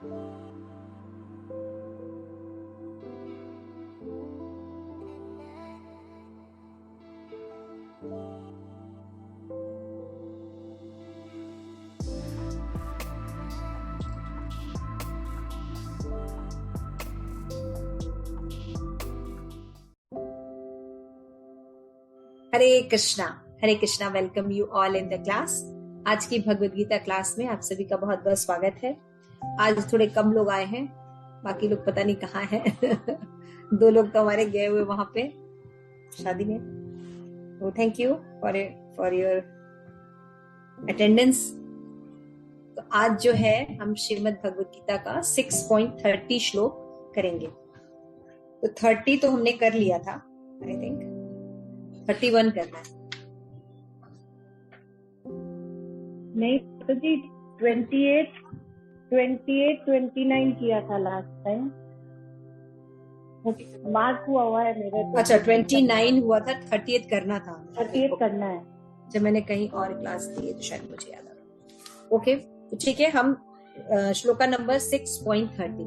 Hare Krishna. Welcome you all in the class. आज की Bhagavad Gita class में आप सभी का बहुत बहुत स्वागत है। आज थोड़े कम लोग आए हैं, बाकी लोग पता नहीं कहाँ हैं। 2 लोग तो हमारे गए हुए वहां पे शादी में। तो thank you for your attendance. तो आज जो है हम श्रीमद् भगवद गीता का 6.30 श्लोक करेंगे। तो 30 तो हमने कर लिया था, आई थिंक 31 करना है। नहीं तो जी 28, 29 किया था लास्ट टाइम। मार्क हुआ है मेरे। अच्छा 29 हुआ था, 30 करना था। 30 करना है। जब मैंने कहीं और क्लास दी है तो शायद मुझे याद आ रहा। ओके तो ठीक है, हम श्लोका नंबर 6.30।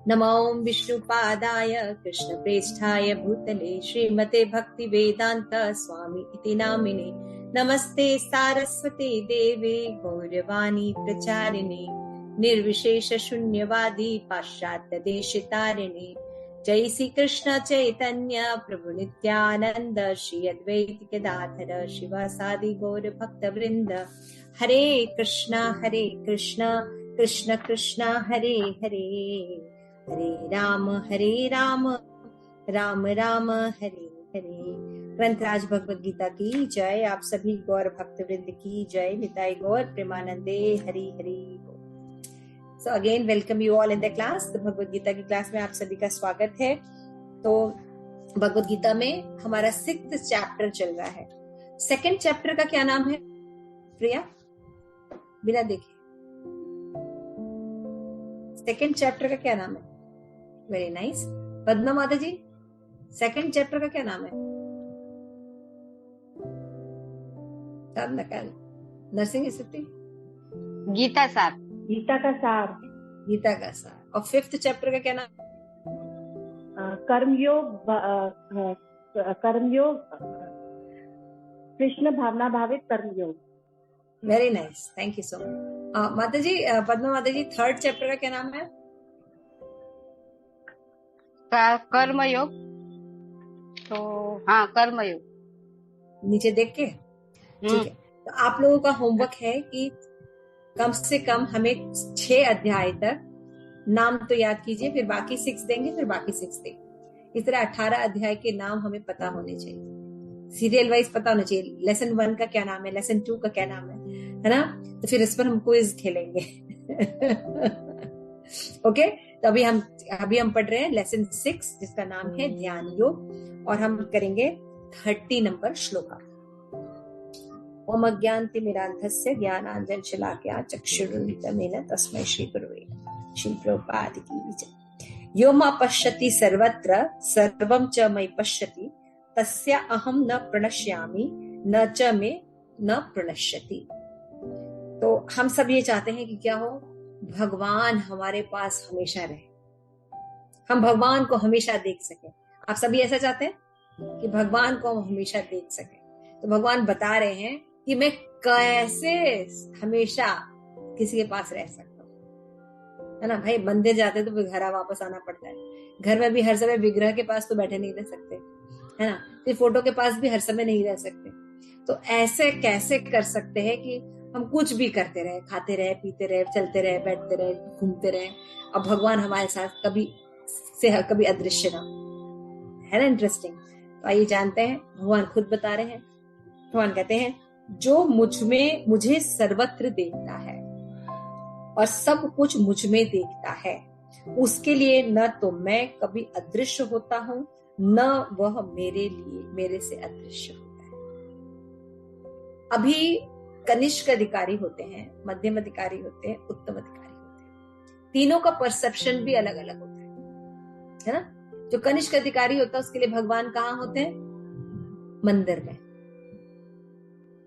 नमो विष्णुपादाय कृष्ण प्रेष्ठाय भूतले श्रीमते भक्ति वेदांत स्वामी इति नामिने। नमस्ते सारस्वते देवे गौरवाणी प्रचारिणे निर्विशेष शून्यवादी पाश्चात्य देशतारिणे। जय श्री कृष्ण चैतन्य प्रभु नित्यानंद श्री अद्वैत गदाधर शिवासादि गौर भक्त वृंद। हरे कृष्णा कृष्ण कृष्णा हरे हरे, हरे राम राम राम हरे हरे। ग्रंथराज भगवद गीता की जय। आप सभी गौर भक्त वृंद की जय। निताई गौर प्रेमानंदे Hari Hari. So again welcome you all in the class. तो भगवद गीता की क्लास में आप सभी का स्वागत है। तो भगवद गीता में हमारा 6th चैप्टर चल रहा है। 2nd चैप्टर का क्या नाम है प्रिया? बिना देखे 2nd चैप्टर का क्या नाम है? Very nice. पद्मा माता जी 2nd चैप्टर का क्या नाम है? नरसिंह स्थिति गीता सार। गीता का सार। और 5th चैप्टर का क्या नाम? कर्मयोग कृष्ण भावना भावित कर्मयोग। Very nice, thank you so much. माता जी, पद्मा माता जी 3rd चैप्टर का क्या नाम है? कर्मयोग। तो हाँ, कर्मयोग। नीचे देख के ठीक है। तो आप लोगों का होमवर्क है कि कम से कम हमें 6 अध्याय तक नाम तो याद कीजिए, फिर बाकी 6 देंगे, फिर बाकी 6 देंगे। इस तरह 18 अध्याय के नाम हमें पता होने चाहिए, सीरियल वाइज पता होना चाहिए। लेसन 1 का क्या नाम है, लेसन 2 का क्या नाम है ना? तो फिर इस पर हम क्विज खेलेंगे। ओके तो अभी हम पढ़ रहे हैं लेसन 6 जिसका नाम है ध्यान योग, और हम करेंगे 30 नंबर श्लोका। ओम अज्ञानतिमिरान्धस्य ज्ञानांजन शलाकया चक्षुरुन्मिलितं तस्मै श्री गुरुवे श्री प्रभुपाद की जय। यो मा पश्यति सर्वत्र सर्वं च मयि पश्यति तस्य अहं न प्रणश्यामि न च मे न प्रणश्यति। तो हम सब ये चाहते हैं कि क्या हो, भगवान हमारे पास हमेशा रहे, हम भगवान को हमेशा देख सके। आप सभी ऐसा चाहते हैं कि भगवान को हम हमेशा देख सके। तो भगवान बता रहे हैं कि मैं कैसे हमेशा किसी के पास रह सकता हूँ, है ना भाई? मंदिर जाते तो फिर घर वापस आना पड़ता है। घर में भी हर समय विग्रह के पास तो बैठे नहीं रह सकते, है ना? फिर फोटो के पास भी हर समय नहीं रह सकते। तो ऐसे कैसे कर सकते हैं कि हम कुछ भी करते रहे, खाते रहे, पीते रहे, चलते रहे, बैठते रहे, घूमते रहे, और भगवान हमारे साथ कभी अदृश्य ना, है ना? इंटरेस्टिंग। तो आइए जानते हैं, भगवान खुद बता रहे हैं। भगवान कहते हैं, जो मुझे सर्वत्र देखता है और सब कुछ मुझ में देखता है, उसके लिए न तो मैं कभी अदृश्य होता हूं, न वह मेरे से अदृश्य होता है। अभी कनिष्क अधिकारी होते हैं, मध्यम अधिकारी होते हैं, उत्तम अधिकारी होते हैं। तीनों का परसेप्शन भी अलग अलग होता है ना? जो कनिष्क अधिकारी होता है उसके लिए भगवान कहाँ होते हैं? मंदिर में,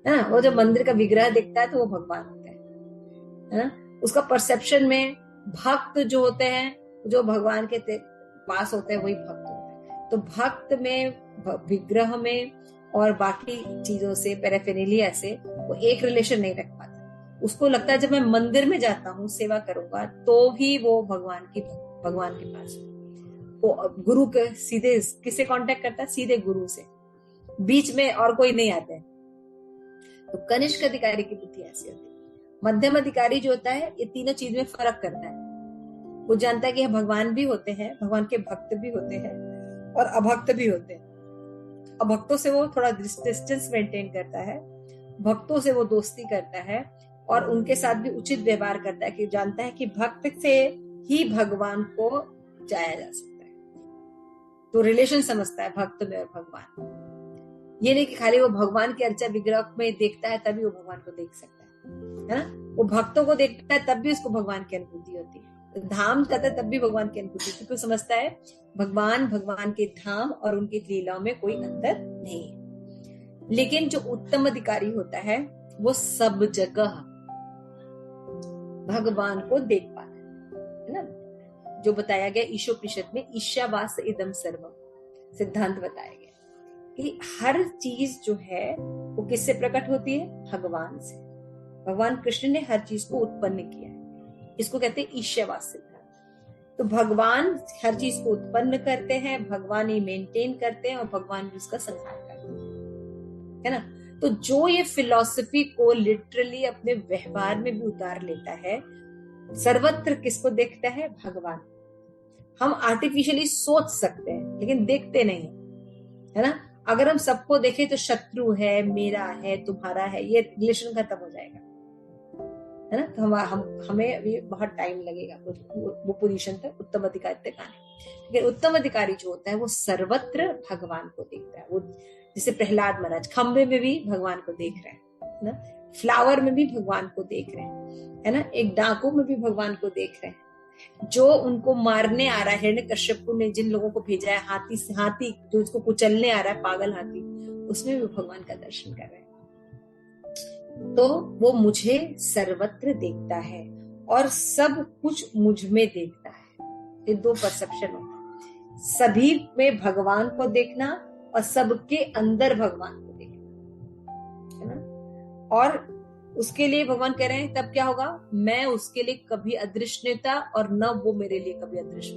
है ना? वो जो मंदिर का विग्रह दिखता है तो वो भगवान होता है ना? उसका परसेप्शन में भक्त जो होते हैं, जो भगवान के पास होते हैं, वही भक्त होते हैं। तो भक्त में, विग्रह में और बाकी चीजों से, पैराफेरेलिया से वो एक रिलेशन नहीं रख पाता। उसको लगता है जब मैं मंदिर में जाता हूँ, सेवा करूंगा, तो भी वो भगवान के पास है। वो गुरु के सीधे किससे कांटेक्ट करता है? सीधे गुरु से, बीच में और कोई नहीं आता है। तो कनिष्क अधिकारी की बुद्धि ऐसी होती है। मध्यम अधिकारी जो होता है, ये तीनों चीज में फर्क करता है। वो जानता है कि भगवान भी होते हैं, भगवान के भक्त भी होते हैं और अभक्त भी होते हैं। अभक्तों से वो थोड़ा डिस्टेंस मेंटेन करता है, भक्तों से वो दोस्ती करता है और उनके साथ भी उचित व्यवहार करता है, कि जानता है कि भक्त से ही भगवान को जाया जा सकता है। तो रिलेशन समझता है भक्त में और भगवान। ये नहीं कि खाली वो भगवान के अर्चा विग्रह में देखता है तभी वो भगवान को देख सकता है ना। वो भक्तों को देखता है तब भी उसको भगवान की अनुभूति होती है। तो धाम जाता है तब भी भगवान की अनुभूति, क्योंकि समझता है भगवान के धाम और उनकी लीलाओं में कोई अंतर नहीं है। लेकिन जो उत्तम अधिकारी होता है, वो सब जगह भगवान को देख पाता है ना। जो बताया गया ईशोपनिषद में, ईशावास इदम सर्वम सिद्धांत बताया गया कि हर चीज जो है वो किससे प्रकट होती है? भगवान से। भगवान कृष्ण ने हर चीज को उत्पन्न किया है। इसको कहते हैं ईशावास सिद्धांत। तो भगवान हर चीज को उत्पन्न करते हैं, भगवान ही मेंटेन करते हैं और भगवान भी उसका संहार करते हैं, है ना। तो जो ये फिलॉसफी को लिटरली अपने व्यवहार में भी उतार लेता है, सर्वत्र किसको देखता है? भगवान। हम आर्टिफिशियली सोच सकते हैं लेकिन देखते नहीं, है ना। अगर हम सबको देखें तो शत्रु है, मेरा है, तुम्हारा है, ये रिलेशन खत्म हो जाएगा, है ना। तो हमें अभी बहुत टाइम लगेगा वो पोजीशन तक, उत्तम अधिकारी तक आने। लेकिन उत्तम अधिकारी जो होता है वो सर्वत्र भगवान को देखता है। वो जैसे प्रहलाद महाराज खंबे में भी भगवान को देख रहे हैं ना, फ्लावर में भी भगवान को देख रहे हैं, है ना। एक डाकू में भी भगवान को देख रहे हैं। जो उनको मारने आ रहा है, हिरण्यकश्यप ने जिन लोगों को भेजा है, हाथी जो उसको कुचलने आ रहा है, पागल हाथी, उसमें भी भगवान का दर्शन कर रहे हैं। तो वो मुझे सर्वत्र देखता है और सब कुछ मुझ में देखता है। ये दो परसेप्शन होता है, सभी में भगवान को देखना और सबके अंदर भगवान को देखना, है ना। और उसके लिए भगवान कह रहे हैं तब क्या होगा? मैं उसके लिए कभी अदृश्य नहीं था और न वो मेरे लिए कभी अदृश्य।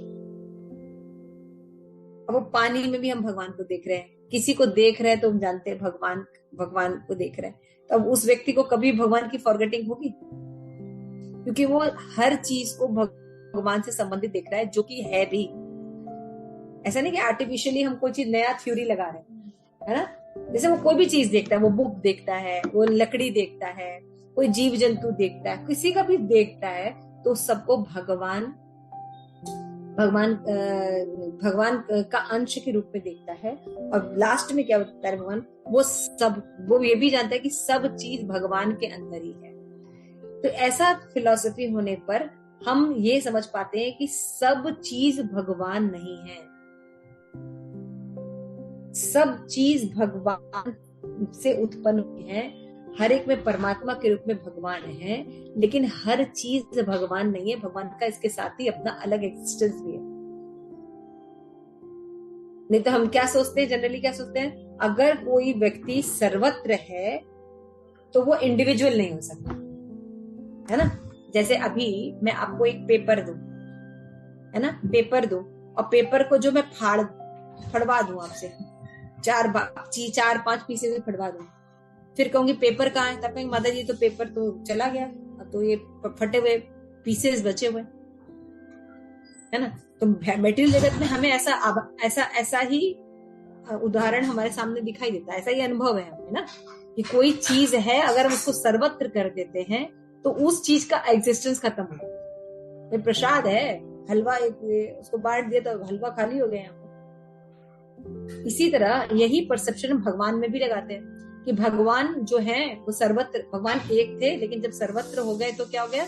अब वो पानी में भी हम भगवान को देख रहे हैं, किसी को देख रहे हैं तो हम जानते हैं भगवान को देख रहे हैं। तो अब उस व्यक्ति को कभी भगवान की फॉरगेटिंग होगी? क्योंकि वो हर चीज को भगवान से संबंधित देख रहा है, जो कि है भी। ऐसा नहीं कि आर्टिफिशियली हम कोई चीज नया थ्योरी लगा रहे हैं, है ना। जैसे वो कोई भी चीज देखता है, वो बुक देखता है, वो लकड़ी देखता है, कोई जीव जंतु देखता है, किसी का भी देखता है, तो सबको भगवान का अंश के रूप में देखता है। और लास्ट में क्या होता है? भगवान वो ये भी जानता है कि सब चीज भगवान के अंदर ही है। तो ऐसा फिलॉसफी होने पर हम ये समझ पाते हैं कि सब चीज भगवान नहीं है। सब चीज भगवान से उत्पन्न हुई है, हर एक में परमात्मा के रूप में भगवान है, लेकिन हर चीज भगवान नहीं है। भगवान का इसके साथ ही अपना अलग एग्जिस्टेंस भी है। नहीं तो हम क्या सोचते हैं, जनरली क्या सोचते हैं, अगर कोई व्यक्ति सर्वत्र है तो वो इंडिविजुअल नहीं हो सकता, है ना। जैसे अभी मैं आपको एक पेपर दूं, है ना, पेपर दूं और पेपर को जो मैं फड़वा दूं आपसे, 4-5 पीसेस में फड़वा दूं, फिर कहूंगी पेपर कहाँ है? तब कहेंगे माता जी तो पेपर तो चला गया, तो ये फटे हुए पीसेस बचे हुए, है ना। तो मटेरियल जगत में हमें ऐसा ही उदाहरण हमारे सामने दिखाई देता है, ऐसा ही अनुभव है हमें ना, कि कोई चीज है, अगर हम उसको सर्वत्र कर देते हैं तो उस चीज का एग्जिस्टेंस खत्म हो गया। ये प्रसाद है, हलवा, उसको बांट दिया तो हलवा खाली हो गया। इसी तरह यही परसेप्शन हम भगवान में भी लगाते हैं कि भगवान जो है वो सर्वत्र, भगवान एक थे लेकिन जब सर्वत्र हो गए तो क्या हो गया?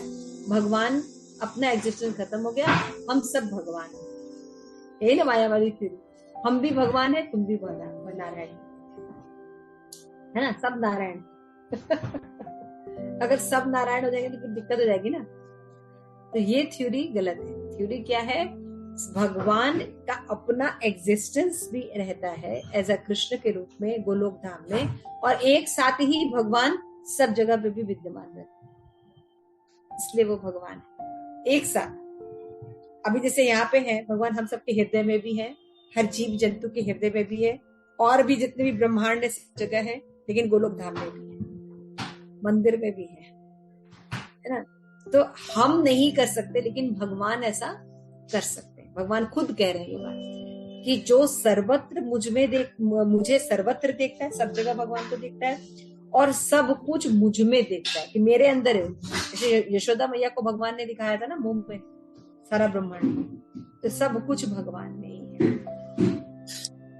भगवान अपना एग्जिस्टेंस खत्म हो गया, हम सब भगवान हैं। यही ना मायावादी थ्योरी, हम भी भगवान है, तुम भी नारायण, है ना, सब नारायण। अगर सब नारायण हो जाएंगे तो फिर दिक्कत हो जाएगी ना, तो ये थ्योरी गलत है। थ्योरी क्या है? भगवान का अपना एग्जिस्टेंस भी रहता है एज अ कृष्ण के रूप में गोलोक धाम में, और एक साथ ही भगवान सब जगह पे भी विद्यमान रहता है, इसलिए वो भगवान है एक साथ। अभी जैसे यहाँ पे है भगवान, हम सबके हृदय में भी है, हर जीव जंतु के हृदय में भी है, और भी जितने भी ब्रह्मांड है सब जगह है, लेकिन गोलोक धाम में भी है, मंदिर में भी है ना। तो हम नहीं कर सकते, लेकिन भगवान ऐसा कर सकते हैं। भगवान खुद कह रहे हैं ये बात कि जो सर्वत्र मुझे सर्वत्र देखता है, सब जगह भगवान को देखता है, और सब कुछ मुझ में देखता है कि मेरे अंदर है। जैसे यशोदा मैया को भगवान ने दिखाया था ना मुंह में सारा ब्रह्मांड, तो सब कुछ भगवान में ही है।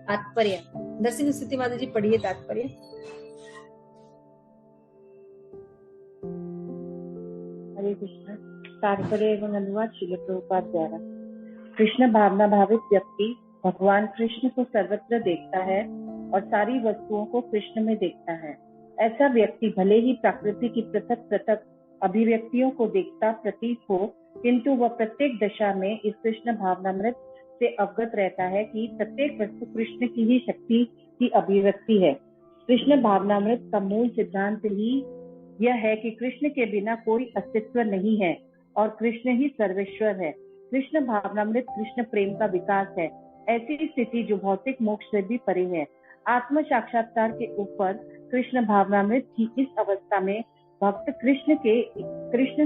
तात्पर्य नरसिंह स्तुति माता जी पढ़िए तात्पर्य। हरे कृष्ण। तात्पर्य एवं अनुवाद श्रील प्रभुपाद द्वारा। कृष्ण भावना भावित व्यक्ति भगवान कृष्ण को सर्वत्र देखता है और सारी वस्तुओं को कृष्ण में देखता है। ऐसा व्यक्ति भले ही प्रकृति की पृथक पृथक अभिव्यक्तियों को देखता प्रतीत हो, किंतु वह प्रत्येक दशा में इस कृष्ण भावनामृत से अवगत रहता है कि प्रत्येक वस्तु कृष्ण की ही शक्ति की अभिव्यक्ति है। कृष्ण भावनामृत का मूल सिद्धांत ही यह है कि कृष्ण के बिना कोई अस्तित्व नहीं है और कृष्ण ही सर्वेश्वर है। कृष्ण भावनामृत कृष्ण प्रेम का विकास है, ऐसी स्थिति जो भौतिक मोक्ष से भी परे है। आत्म साक्षात्कार के ऊपर कृष्ण भावनामृत की इस अवस्था में भक्त कृष्ण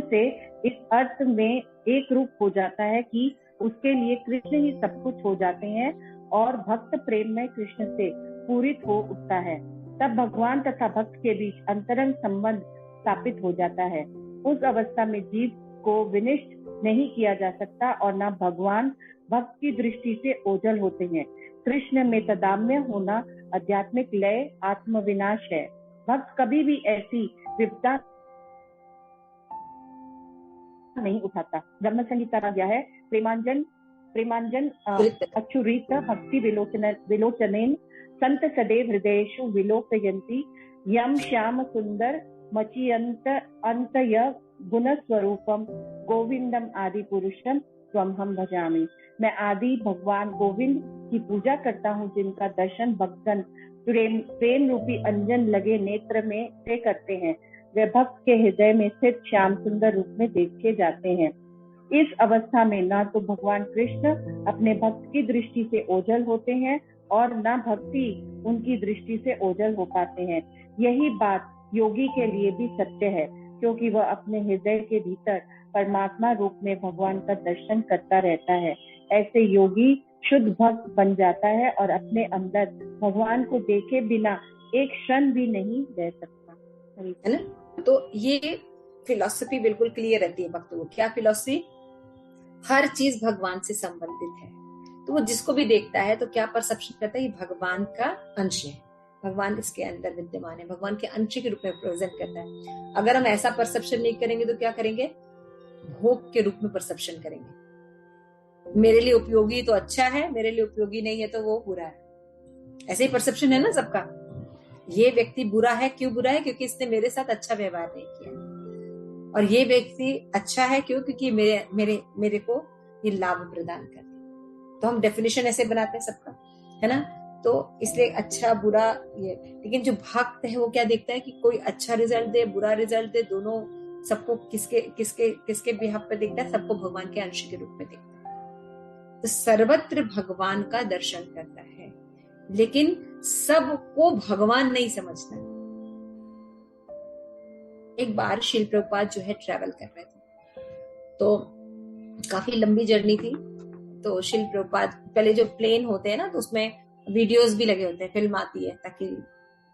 से इस अर्थ में एक रूप हो जाता है कि उसके लिए कृष्ण ही सब कुछ हो जाते हैं, और भक्त प्रेम में कृष्ण से पूरित हो उठता है। तब भगवान तथा भक्त के बीच अंतरंग संबंध स्थापित हो जाता है। उस अवस्था में जीव को विनिष्ट नहीं किया जा सकता और न भगवान भक्त की दृष्टि से ओझल होते हैं। कृष्ण में तदाम्य होना आध्यात्मिक लय आत्मविनाश है। भक्त कभी भी ऐसी विपदा नहीं उठाता। ब्रह्म संहिता का यह है, प्रेमांजन अच्युरीत भक्ति विलोचनेन संत सदैव हृदयेषु विलोकयन्ति यम श्याम सुंदर मचियंत अंतय गुण स्वरूपम गोविंदम आदि पुरुषम स्वम हम भजामि। मैं आदि भगवान गोविंद की पूजा करता हूँ, जिनका दर्शन भक्तजन प्रेम रूपी अंजन लगे नेत्र में से करते हैं। वे भक्त के हृदय में स्थित श्याम सुंदर रूप में देखे जाते हैं। इस अवस्था में न तो भगवान कृष्ण अपने भक्त की दृष्टि से ओझल होते हैं और न भक्ति उनकी दृष्टि से ओझल हो पाते हैं। यही बात योगी के लिए भी सत्य है, क्योंकि वह अपने हृदय के भीतर परमात्मा रूप में भगवान का दर्शन करता रहता है। ऐसे योगी शुद्ध भक्त बन जाता है और अपने अंदर भगवान को देखे बिना एक क्षण भी नहीं रह सकता, है ना। तो ये फिलॉसफी बिल्कुल क्लियर रहती है भक्तों को। क्या फिलॉसफी? हर चीज भगवान से संबंधित है, तो वो जिसको भी देखता है तो क्या परसेप्शन करता है? ये भगवान का अंश है, भगवान इसके अंदर विद्यमान है, भगवान के अंश के रूप में प्रेजेंट करता है। अगर हम ऐसा परसेप्शन नहीं करेंगे तो क्या करेंगे? भोग के रूप में परसेप्शन करेंगे। मेरे लिए उपयोगी तो अच्छा है, मेरे लिए उपयोगी नहीं है तो वो बुरा है। ऐसे ही परसेप्शन है ना सबका। ये व्यक्ति बुरा है, क्यों बुरा है? क्योंकि इसने मेरे साथ अच्छा व्यवहार नहीं किया। और ये व्यक्ति अच्छा है क्यों? क्योंकि मेरे को ये लाभ प्रदान करते। तो हम डेफिनेशन ऐसे बनाते हैं सबका, है ना। तो इसलिए अच्छा बुरा ये, लेकिन जो भक्त है वो क्या देखता है कि कोई अच्छा रिजल्ट दे, बुरा रिजल्ट दे, दोनों सबको किसके बिहाफ पे देखता है? सबको भगवान के अंश के रूप में देखता है। तो सर्वत्र भगवान का दर्शन करता है, लेकिन सबको भगवान नहीं समझता। एक बार शिल प्रभुपाद जो है ट्रैवल कर रहे थे, तो काफी लंबी जर्नी थी। तो शिल प्रभुपाद, पहले जो प्लेन होते हैं ना, तो उसमें वीडियोस भी लगे होते हैं, फिल्म आती है ताकि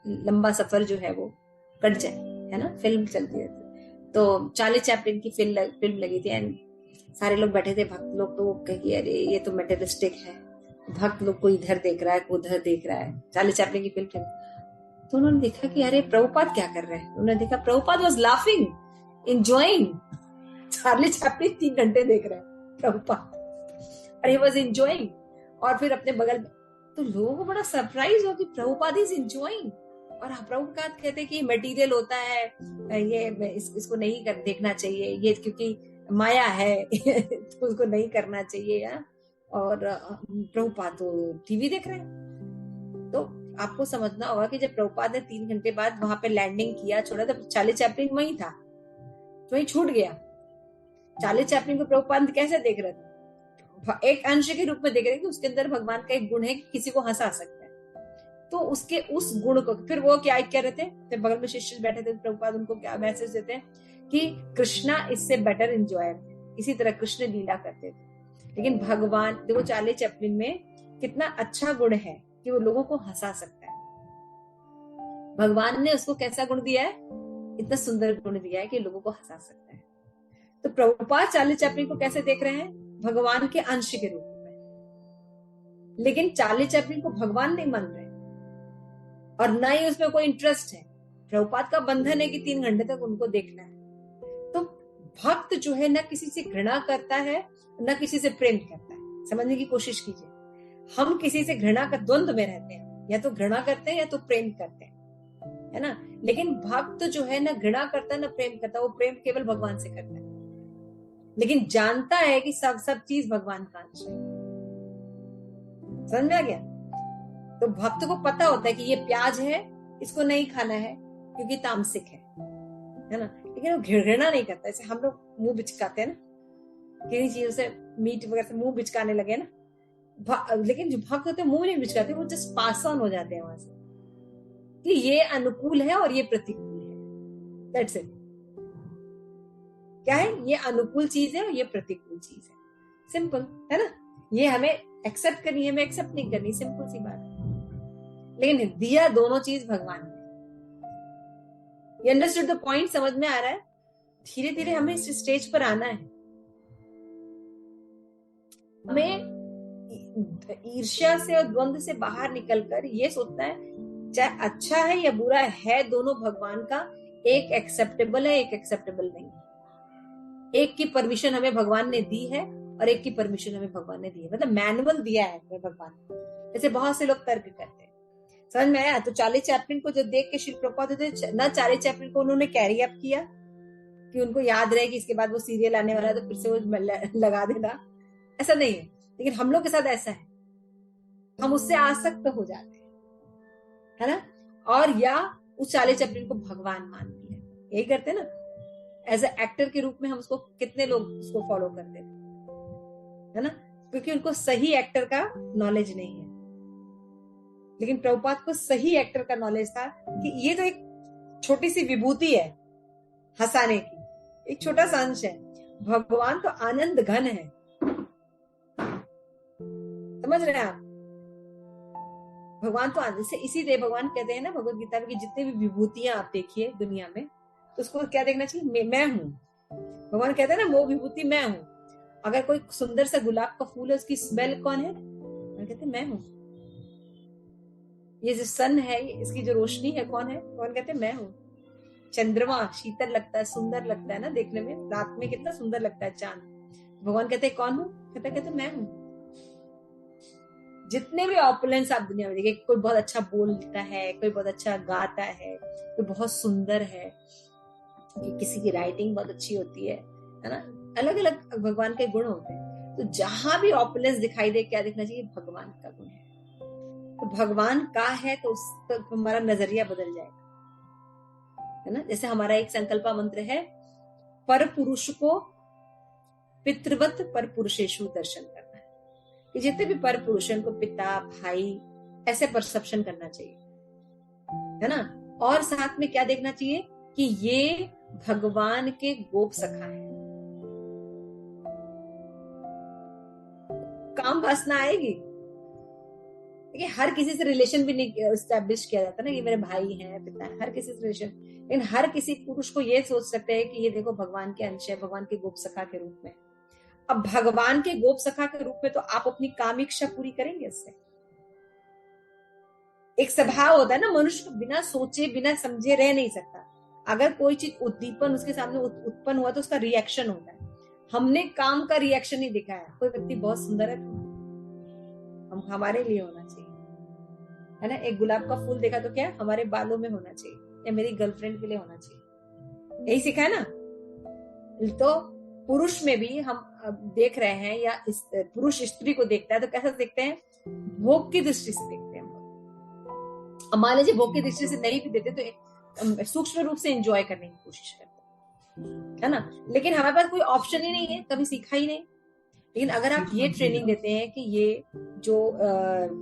लंबा सफर जो है वो कट जाए, है ना। फिल्म चलती रहती है। तो चार्ली चैपलिन की फिल्म लगी थी एंड सारे लोग बैठे थे। भक्त लोग तो कहे अरे ये तो मेटेरियलिस्टिक है। भक्त लोग को इधर देख रहा है, को उधर देख रहा है। चार्ली चैपलिन की फिल्म चली, तो उन्होंने देखा कि अरे प्रभुपाद क्या कर रहे हैं। उन्होंने देखा Prabhupada was laughing, enjoying. Charlie Chaplin 3 घंटे देख रहे हैं प्रभुपाद, और ही वाज एंजॉयिंग। और फिर अपने बगल में तो लोगों को बड़ा सरप्राइज हो कि प्रभुपाद इज एंजॉयिंग। और प्रभुपाद कहते कि मटेरियल होता है, ये इसको नहीं देखना चाहिए, ये क्योंकि माया है तो उसको नहीं करना चाहिए या और प्रभुपाद तो टीवी देख रहे हैं। तो आपको समझना होगा कि जब प्रभुपाद ने 3 घंटे बाद वहां पे लैंडिंग किया छोड़ा, तब चार्ली चैपलिन वहीं था, तो वहीं छूट गया। चार्ली चैपलिन को प्रभुपाद कैसे देख रहे थे? एक अंश के रूप में देख रहे हैं कि उसके अंदर भगवान का एक गुण है कि किसी को हंसा सकता है। तो उसके उस गुण को फिर वो क्या कह रहे थे, जब बगल में शिष्य बैठे थे प्रभुपाद उनको क्या मैसेज देते हैं कि कृष्णा इससे बेटर एंजॉय, इसी तरह कृष्ण लीला करते थे। लेकिन भगवान देखो चार्ली चैपलिन में कितना अच्छा गुण है कि वो लोगों को हंसा सकता है। भगवान ने उसको कैसा गुण दिया है? इतना सुंदर गुण दिया है कि लोगों को हंसा सकता है। तो प्रभुपाद चार्ली चैपलिन को कैसे देख रहे हैं? भगवान के अंश के रूप में। लेकिन चार्ली चैपलिन को भगवान नहीं मान रहे और ना ही उसमें कोई इंटरेस्ट है। प्रभुपाद का बंधन है कि 3 घंटे तक उनको देखना है। तो भक्त जो है ना किसी से घृणा करता है ना किसी से प्रेम करता है। समझने की कोशिश कीजिए, हम किसी से घृणा का द्वंद्व में रहते हैं, या तो घृणा करते हैं या तो प्रेम करते हैं, है ना। लेकिन भक्त जो है ना घृणा करता है ना प्रेम करता है, वो प्रेम केवल भगवान से करता है, लेकिन जानता है कि सब चीज भगवान का अंश है। समझ में आ गया? तो भक्त को पता होता है कि ये प्याज है, इसको नहीं खाना है क्योंकि तामसिक है ना। लेकिन वो घृणा नहीं करता। जैसे हम लोग मुंह बिचकाते हैं ना, किसी चीजों से, मीट वगैरह से मुंह बिचकाने लगे ना, लेकिन जो भक्त होते हैं मुंह नहीं बिचकाते, वो जस्ट पास ऑन हो जाते हैं वहां से कि ये अनुकूल है और ये प्रतिकूल है। That's it. क्या है? ये अनुकूल चीज है और ये प्रतिकूल चीज है। सिंपल है ना। ये हमें एक्सेप्ट करनी है, हमें एक्सेप्ट नहीं करनी, सिंपल सी बात है। लेकिन दिया दोनों चीज भगवान ने। ये अंडरस्टूड द पॉइंट? समझ में आ रहा है? धीरे धीरे हमें इस स्टेज पर आना है। हमें ईर्ष्या से और द्वंद्व से बाहर निकलकर ये सोचना है चाहे अच्छा है या बुरा है, दोनों भगवान का, एक एक्सेप्टेबल है एक एक्सेप्टेबल नहीं है। एक की परमिशन हमें भगवान ने दी है और एक की परमिशन हमें भगवान ने दी है, मतलब मैनुअल दिया है हमें भगवान ने। जैसे बहुत से लोग तर्क करते हैं। समझ में आया? तो चार्ली चैपलिन को जो देख के श्री प्रभुपाद होते ना, चार्ली चैपलिन को उन्होंने कैरी अप किया कि उनको याद रहे कि इसके बाद वो सीरियल आने वाला है तो फिर से वो लगा देना, ऐसा नहीं है। लेकिन हम लोग के साथ ऐसा है, हम उससे आसक्त हो जाते हैं, है ना। और या उस चार्ली चैपलिन को भगवान मान लिया, यही करते हैं ना। एज ए एक्टर के रूप में हम उसको, कितने लोग उसको फॉलो करते हैं, है ना, क्योंकि उनको सही एक्टर का नॉलेज नहीं है। लेकिन प्रभुपाद को सही एक्टर का नॉलेज था कि ये तो एक छोटी सी विभूति है हंसाने की, एक छोटा सा अंश है। भगवान तो आनंद घन है। समझ रहे हैं आप? भगवान तो आनंद से, इसीलिए भगवान कहते हैं ना भगवत गीता में कि जितने भी विभूतियां आप देखिए दुनिया में, तो उसको क्या देखना चाहिए? मैं हूं। भगवान कहते हैं ना वो विभूति मैं हूं। अगर कोई सुंदर सा गुलाब का फूल है, उसकी स्मेल कौन है? कहते हैं मैं हूं। ये जो सन है, इसकी जो रोशनी है कौन है? भगवान कहते हैं मैं हूं। चंद्रमा शीतल लगता है, सुंदर लगता है ना देखने में, रात में कितना सुंदर लगता है चांद। भगवान कहते हैं कौन हूं? कहते मैं हूं। जितने भी ऑपुलेंस आप दुनिया में देखिए, कोई बहुत अच्छा बोलता है, कोई बहुत अच्छा गाता है, कोई बहुत सुंदर है, किसी की राइटिंग बहुत अच्छी होती है ना। अलग अलग भगवान के गुण होते हैं। तो जहां भी ऑपुलेंस दिखाई दे, क्या दिखना चाहिए? भगवान का गुण है। तो भगवान का है तो उस तक हमारा नजरिया बदल जाएगा, है ना। जैसे हमारा एक संकल्प मंत्र है, पर पुरुष को पितृवत पर पुरुषेशु दर्शन करना है। कि जितने भी पर पुरुष हैं उनको पिता, भाई ऐसे परसेप्शन करना चाहिए, है ना। और साथ में क्या देखना चाहिए कि ये भगवान के गोप सखा है। काम वासना आएगी। देखिए हर किसी से रिलेशन भी नहीं एस्टैब्लिश किया जाता ना, ये मेरे भाई हैं, पिता है, हर किसी से रिलेशन। लेकिन हर किसी पुरुष को ये सोच सकते हैं कि ये देखो भगवान के अंश है, भगवान के गोप सखा के रूप में। अब भगवान के गोप सखा के रूप में तो आप अपनी काम इच्छा पूरी करेंगे इससे। एक स्वभाव होता है ना, मनुष्य बिना सोचे बिना समझे रह नहीं सकता। अगर कोई चीज उद्दीपन उसके सामने उत्पन्न हुआ तो उसका रिएक्शन होता है। हमने काम का रिएक्शन नहीं दिखाया। कोई व्यक्ति बहुत सुंदर है तो हम हमारे लिए होना चाहिए, है ना। एक गुलाब का फूल देखा तो क्या हमारे बालों में होना चाहिए या मेरी गर्लफ्रेंड के लिए होना चाहिए, यही सिखा है ना। तो पुरुष में भी हम देख रहे हैं, या पुरुष स्त्री को देखता है तो कैसा देखते हैं, भोग की दृष्टि से देखते हैं। अब मान लीजिए भोग की दृष्टि से नहीं भी देते तो सूक्ष्म रूप से एंजॉय करने की कोशिश करते हैं, है ना। लेकिन हमारे पास कोई ऑप्शन ही नहीं है, कभी सीखा ही नहीं। लेकिन अगर आप ये ट्रेनिंग देते हैं कि ये जो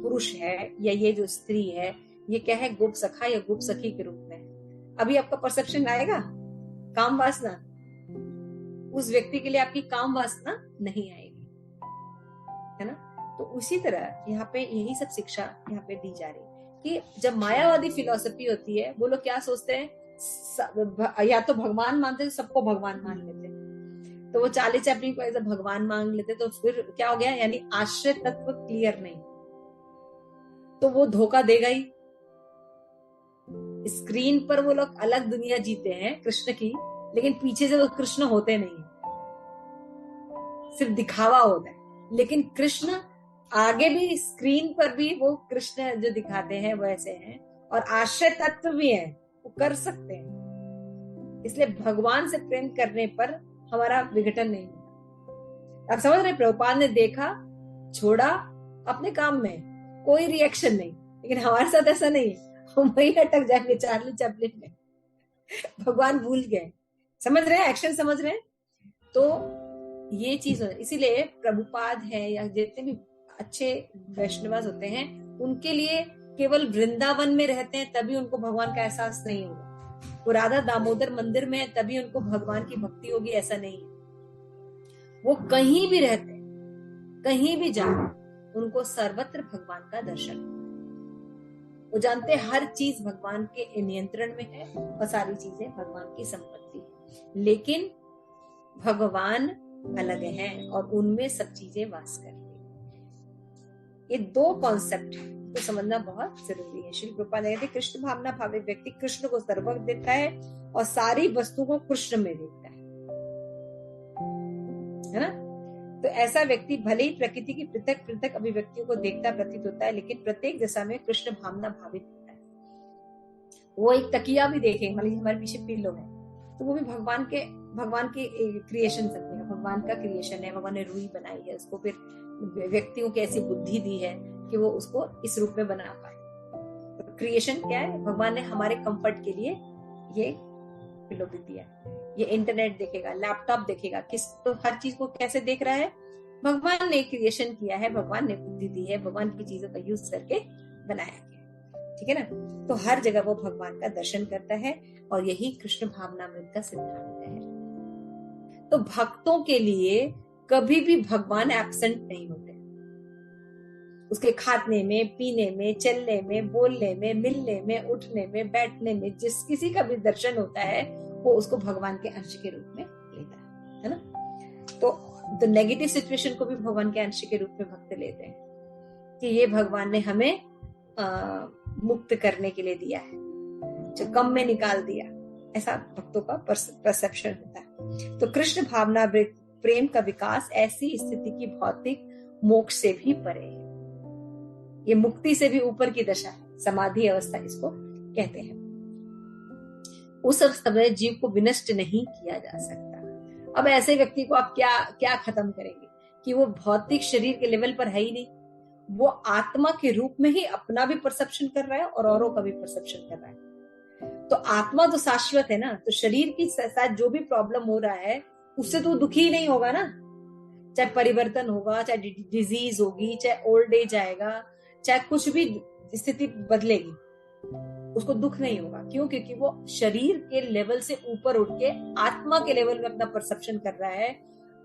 पुरुष है या ये जो स्त्री है, ये क्या है, गुप्त सखा या गुप्त सखी के रूप में, अभी आपका परसेप्शन आएगा काम वासना, उस व्यक्ति के लिए आपकी काम वासना नहीं आएगी, है ना। तो उसी तरह यहाँ पे यही सब शिक्षा यहाँ पे दी जा रही है कि जब मायावादी फिलॉसफी होती है, वो लोग क्या सोचते हैं, या तो भगवान मानते हैं, सबको भगवान मान लेते हैं, तो वो चार्ली चैपलिन को एज अ भगवान मान लेते, तो फिर क्या हो गया, यानी आश्रय तत्व क्लियर नहीं, तो वो धोखा देगा ही। स्क्रीन पर वो लोग अलग दुनिया जीते हैं कृष्ण की, लेकिन पीछे से वो कृष्ण होते नहीं, सिर्फ दिखावा होता है। लेकिन कृष्ण आगे भी, स्क्रीन पर भी वो कृष्ण जो दिखाते हैं वैसे हैं, और आश्रय तत्व भी है, वो कर सकते हैं। इसलिए भगवान से प्रेम करने पर हमारा विघटन नहीं होता। आप समझ रहे, प्रभुपाद ने देखा, छोड़ा, अपने काम में, कोई रिएक्शन नहीं। लेकिन हमारे साथ ऐसा नहीं है, हम वही अटक जाएंगे चार्ली चैपलिन में, भगवान भूल गए। समझ रहे हैं, एक्शन समझ रहे हैं। तो ये चीज है, इसीलिए प्रभुपाद है या जितने भी अच्छे वैष्णवास होते हैं, उनके लिए केवल वृंदावन में रहते हैं तभी उनको भगवान का एहसास नहीं होगा। वो राधा दामोदर मंदिर में है तभी उनको भगवान की भक्ति होगी, ऐसा नहीं है। वो कहीं भी रहते हैं, कहीं भी जाए, उनको सर्वत्र भगवान का दर्शन। वो जानते हैं हर चीज भगवान के नियंत्रण में है और सारी चीजें भगवान की संपत्ति है। लेकिन भगवान अलग हैं और उनमें सब चीजें वास करती हैं। ये दो कॉन्सेप्ट को समझना बहुत जरूरी है। श्री प्रभुपाद ने कहते, कृष्ण भावना भावित व्यक्ति कृष्ण को सर्वज्ञ देता है और सारी वस्तु को कृष्ण में देखता है ना। तो ऐसा व्यक्ति भले ही प्रकृति की पृथक पृथक अभिव्यक्तियों को देखता प्रतीत होता है, लेकिन प्रत्येक दशा में कृष्ण भावना भावित होता है। वो एक तकिया भी देखे, मान लीजिए हमारे पीछे पिल्लो है, तो वो भी भगवान के क्रिएशन सकते हैं, भगवान का क्रिएशन है। भगवान ने रूई बनाई है, उसको फिर व्यक्तियों की ऐसी बुद्धि दी है कि वो उसको इस रूप में बना पाए। तो क्रिएशन क्या है, भगवान ने हमारे कंफर्ट के लिए ये पिल्लो भी दिया। ये इंटरनेट देखेगा, लैपटॉप देखेगा, तो हर चीज को कैसे देख रहा है, भगवान ने क्रिएशन किया है, भगवान ने बुद्धि दी है, भगवान की चीजों का यूज करके बनाया गया, ठीक है ना। तो हर जगह वो भगवान का दर्शन करता है और यही कृष्ण भावनामृत का सिद्धांत है। तो भक्तों के लिए कभी भी भगवान एब्सेंट नहीं होते। उसके खाने में, पीने में, चलने में, बोलने में, मिलने में, उठने में, बैठने में, जिस किसी का भी दर्शन होता है वो उसको भगवान के अंश के रूप में लेता है ना। तो नेगेटिव सिचुएशन को भी भगवान के अंश के रूप में भक्त लेते हैं कि ये भगवान ने हमें मुक्त करने के लिए दिया है, जो कम में निकाल दिया, ऐसा भक्तों का परसेप्शन होता है। तो कृष्ण भावना प्रेम का विकास ऐसी स्थिति की भौतिक मोक्ष से भी परे है। ये मुक्ति से भी ऊपर की दशा है, समाधि अवस्था इसको कहते हैं। उस अवस्था में जीव को विनष्ट नहीं किया जा सकता। अब ऐसे व्यक्ति को आप क्या खत्म करेंगे कि वो भौतिक शरीर के लेवल पर है ही नहीं, वो आत्मा के रूप में ही अपना भी परसेप्शन कर रहा है और औरों का भी परसेप्शन कर रहा है। तो आत्मा तो शाश्वत है ना, तो शरीर की साथ जो भी प्रॉब्लम हो रहा है उससे तो दुखी ही नहीं होगा ना। चाहे परिवर्तन होगा, चाहे डिजीज होगी, चाहे ओल्ड एज आएगा, चाहे कुछ भी स्थिति बदलेगी, उसको दुख नहीं होगा। क्यों? क्योंकि वो शरीर के लेवल से ऊपर उठ के आत्मा के लेवल में अपना परसेप्शन कर रहा है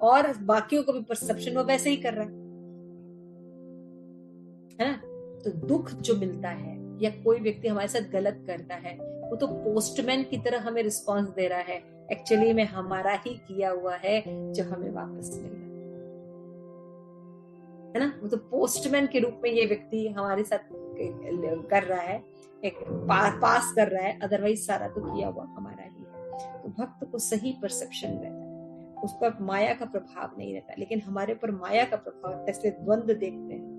और बाकियों को भी परसेप्शन वो वैसे ही कर रहा है ना। तो दुख जो मिलता है या कोई व्यक्ति हमारे साथ गलत करता है, वो तो पोस्टमैन की तरह हमें रिस्पॉन्स दे रहा है, एक्चुअली में हमारा ही किया हुआ है जो हमें वापस मिल रहा है ना। वो तो पोस्टमैन के रूप में ये व्यक्ति हमारे साथ कर रहा है, एक पास कर रहा है, अदरवाइज सारा तो किया हुआ हमारा ही है। तो भक्त को सही परसेप्शन रहता है, उस पर माया का प्रभाव नहीं रहता। लेकिन हमारे पर माया का प्रभाव रहता है, इसलिए द्वंद्व देखते हैं।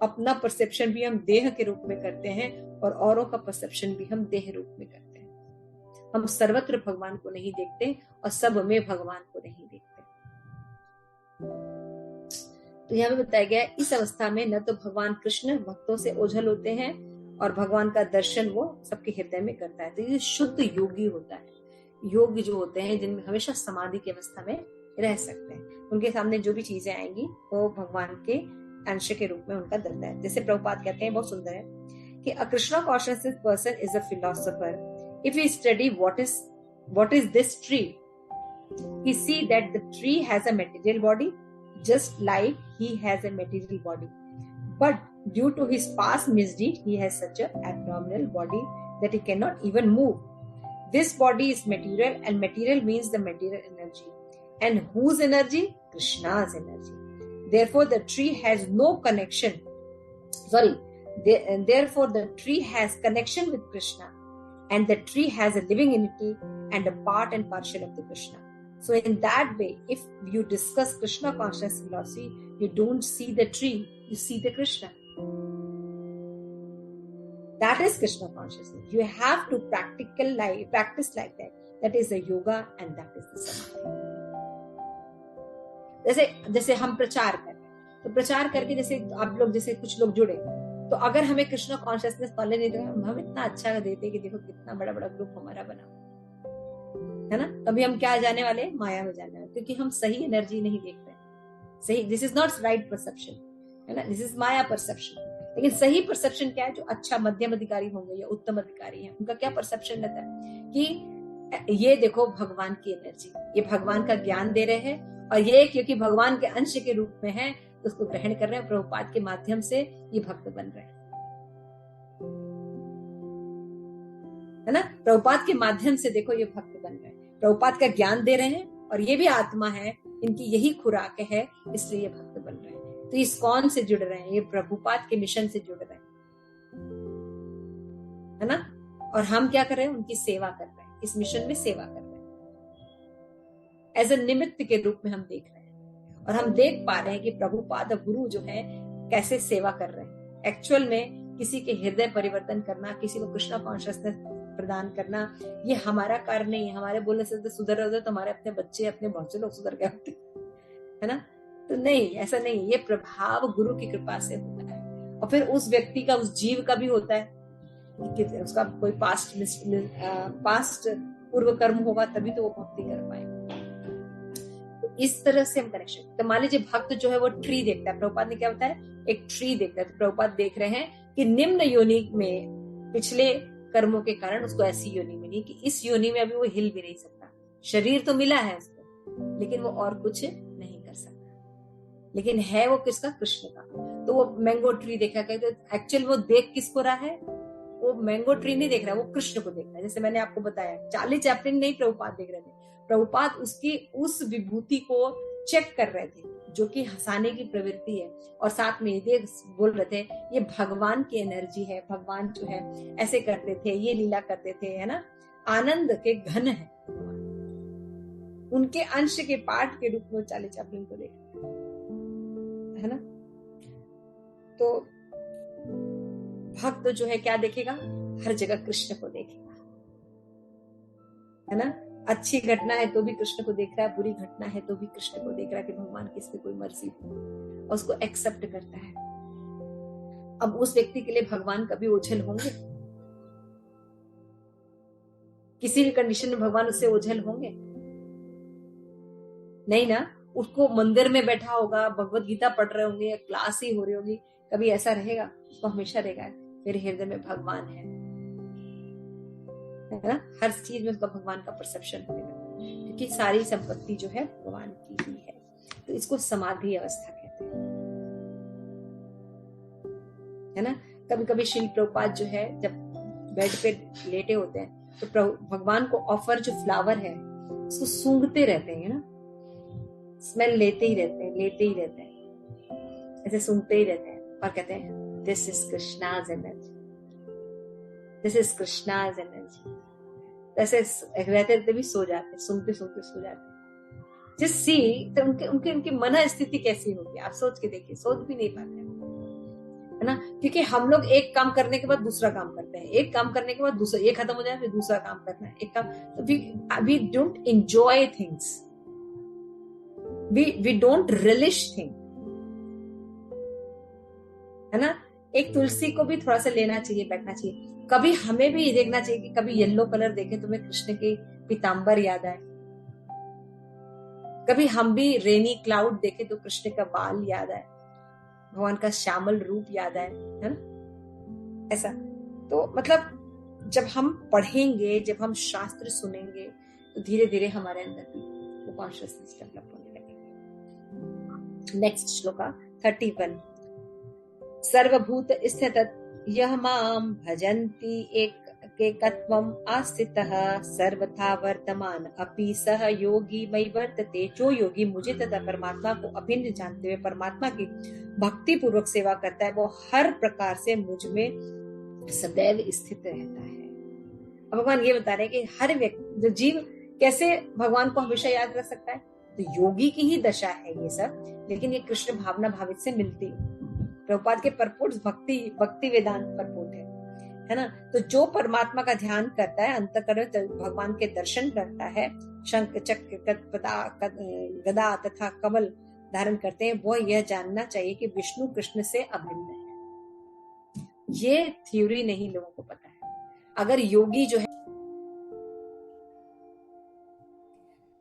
अपना परसेप्शन भी हम देह के रूप में करते हैं और औरों का परसेप्शन भी हम देह रूप में करते हैं। हम सर्वत्र भगवान को नहीं देखते और सब में भगवान को नहीं देखते। तो यहाँ पे बताया गया है इस अवस्था में न तो भगवान कृष्ण भक्तों से ओझल होते हैं और भगवान का दर्शन वो सबके हृदय में करता है। तो ये शुद्ध योगी होता है। योगी जो होते हैं जिनमें हमेशा समाधि की अवस्था में रह सकते हैं, उनके सामने जो भी चीजें आएंगी वो भगवान के अंश के रूप में उनका दर्द है। जैसे प्रभुपाद कहते हैं, बहुत सुंदर है कि a Krishna consciousness person is a philosopher. If we study what is this tree, we see that the tree has a material body just like he has a material body, but due to his past misdeed he has such a abnormal body that he cannot even move. This body is material, and material means the material energy, and whose energy? Krishna's energy. Therefore the tree has no connection, therefore the tree has connection with Krishna, and the tree has a living entity and a part and parcel of the Krishna. So in that way, if you discuss Krishna consciousness philosophy, you don't see the tree, you see the Krishna. That is Krishna consciousness. You have to practice like that. That is the yoga and that is the samadhi. जैसे हम प्रचार कर रहे हैं, तो प्रचार करके जैसे आप लोग, जैसे कुछ लोग जुड़े, तो अगर हमें कृष्ण कॉन्शियसनेस पहले नहीं देगा, हम इतना अच्छा देते कि देखो कितना बड़ा बड़ा ग्रुप हमारा बना है ना, तभी हम क्या जाने वाले, माया में जाने वाले, क्योंकि हम सही एनर्जी नहीं देख रहे। सही, this is not right perception, है ना, दिस इज माया परसेप्शन। लेकिन सही परसेप्शन क्या है? जो अच्छा मध्यम अधिकारी होंगे या उत्तम अधिकारी हैं, उनका क्या परसेप्शन रहता है कि ये देखो भगवान की एनर्जी, ये भगवान का ज्ञान दे रहे हैं, और ये क्योंकि भगवान के अंश के रूप में है तो उसको ग्रहण कर रहे हैं, प्रभुपाद के माध्यम से ये भक्त बन रहे हैं, है ना। प्रभुपाद के माध्यम से देखो ये भक्त बन रहे हैं, प्रभुपाद का ज्ञान दे रहे हैं, और ये भी आत्मा है, इनकी यही खुराक है, इसलिए ये भक्त बन रहे हैं। तो इस कौन से जुड़ रहे हैं? ये प्रभुपाद के मिशन से जुड़ रहे हैं, है ना। और हम क्या कर रहे हैं? उनकी सेवा कर रहे हैं, इस मिशन में सेवा कर रहे हैं, एज ए निमित्त के रूप में हम देख रहे हैं। और हम देख पा रहे हैं कि प्रभुपाद गुरु जो है कैसे सेवा कर रहे हैं। एक्चुअल में किसी के हृदय परिवर्तन करना, किसी को कृष्णा कॉन्शियसनेस प्रदान करना, ये हमारा कार्य नहीं है। हमारे बोलने से सुधर रहे होते तो हमारे अपने बच्चे, अपने बहुत से लोग सुधर गए होते, है ना। तो नहीं, ऐसा नहीं, ये प्रभाव गुरु की कृपा से होता है। और फिर उस व्यक्ति का, उस जीव का भी होता है कि उसका कोई पास्ट पूर्व कर्म होगा, तभी तो वो भक्ति कर पाएगा। इस तरह से हम कनेक्शन। तो मान लीजिए भक्त जो है वो ट्री देखता है, प्रभुपाद ने क्या बताया? एक ट्री देखता है। तो प्रभुपाद देख रहे हैं कि निम्न योनि में पिछले कर्मों के कारण उसको ऐसी योनि मिली कि इस योनि में अभी वो हिल भी नहीं सकता। शरीर तो मिला है उसको, लेकिन वो और कुछ नहीं कर सकता। लेकिन है वो किसका? कृष्ण का। तो वो मैंगो ट्री देखा, कहते एक्चुअल वो देख किसको रहा है? वो मैंगो ट्री नहीं देख रहा है, वो कृष्ण को देख रहा है। जैसे मैंने आपको बताया, चार्ली चैपलिन नहीं प्रभुपाद देख रहे थे, प्रभुपाद उसकी उस विभूति को चेक कर रहे थे जो कि हंसाने की प्रवृत्ति है, और साथ में ये बोल रहे थे ये भगवान की एनर्जी है, भगवान जो है ऐसे करते थे, ये लीला करते थे, है ना। आनंद के घन है, उनके अंश के पाठ के रूप में चार्ली चैपलिन को देख, है ना। तो भक्त जो है क्या देखेगा? हर जगह कृष्ण को देखेगा, है ना। अच्छी घटना है तो भी कृष्ण को देख रहा है, बुरी घटना है तो भी कृष्ण को देख रहा है कि भगवान की इसमें कोई मर्जी हो, और उसको एक्सेप्ट करता है। अब उस व्यक्ति के लिए भगवान कभी ओझल होंगे? किसी भी कंडीशन में भगवान उससे ओझल होंगे? नहीं ना। उसको मंदिर में बैठा होगा, भगवत गीता पढ़ रहे होंगे, क्लास ही हो रही होगी, कभी ऐसा रहेगा? उसको हमेशा रहेगा मेरे हृदय में भगवान है ना। हर चीज में उसका भगवान का परसेप्शन होगा, क्योंकि सारी संपत्ति जो है भगवान की ही है। तो इसको समाधि अवस्था कहते हैं, है ना। कभी कभी श्रील प्रभुपाद जो है जब बेड पे लेटे होते हैं तो भगवान को ऑफर जो फ्लावर है उसको सूंघते रहते हैं ना, स्मेल लेते ही रहते हैं, लेते ही रहते हैं, ऐसे सूंघते ही रहते हैं, और कहते हैं this is Krishna's energy, this is Krishna's energy. ऐसे रहते रहते भी सो जाते, सुनते सुनते सो जाते। जिस सी तो उनकी मन स्थिति कैसी होगी आप सोच के देखिए, सोच भी नहीं पाते, है ना। क्योंकि हम लोग एक काम करने के बाद दूसरा काम करते हैं, एक काम करने के बाद दूसरा, ये खत्म हो जाए फिर दूसरा काम करना है, एक काम, तो we don't enjoy things, we don't relish thing, है ना। एक तुलसी को भी थोड़ा सा लेना चाहिए, बैठना चाहिए। कभी हमें भी देखना चाहिए कि कभी येलो कलर देखे तुम्हें कृष्ण के पीताम्बर याद आए, कभी हम भी रेनी क्लाउड देखे तो कृष्ण का बाल याद आए, भगवान का श्यामल रूप याद आए, है ना। ऐसा तो मतलब जब हम पढ़ेंगे, जब हम शास्त्र सुनेंगे, तो धीरे धीरे हमारे अंदर भी वो कॉन्शियसनेस डेवलप होने लगेगी। नेक्स्ट श्लोका 31। सर्वभूत स्थित यह माम भजन्ति एकत्वम आस्थितः सर्वथा वर्तमान अपि सह योगी मयि वर्तते। जो योगी मुझे तथा परमात्मा को अभिन्न जानते हुए परमात्मा की भक्ति पूर्वक सेवा करता है, वो हर प्रकार से मुझ में सदैव स्थित रहता है। अब भगवान ये बता रहे हैं कि हर व्यक्ति, जो जीव कैसे भगवान को हमेशा याद रख सकता है, तो योगी की ही दशा है ये सब, लेकिन ये कृष्ण भावना भावित से मिलती है। प्रभुपाद के परपोर्ट्स भक्ति वेदांत परपोर्ट है ना। तो जो परमात्मा का ध्यान करता है, अंतःकरण भगवान के दर्शन करता है, शंख चक्र गदा तथा कमल धारण करते हैं, वो यह जानना चाहिए कि विष्णु कृष्ण से अभिन्न है। ये थ्योरी नहीं लोगों को पता है। अगर योगी जो है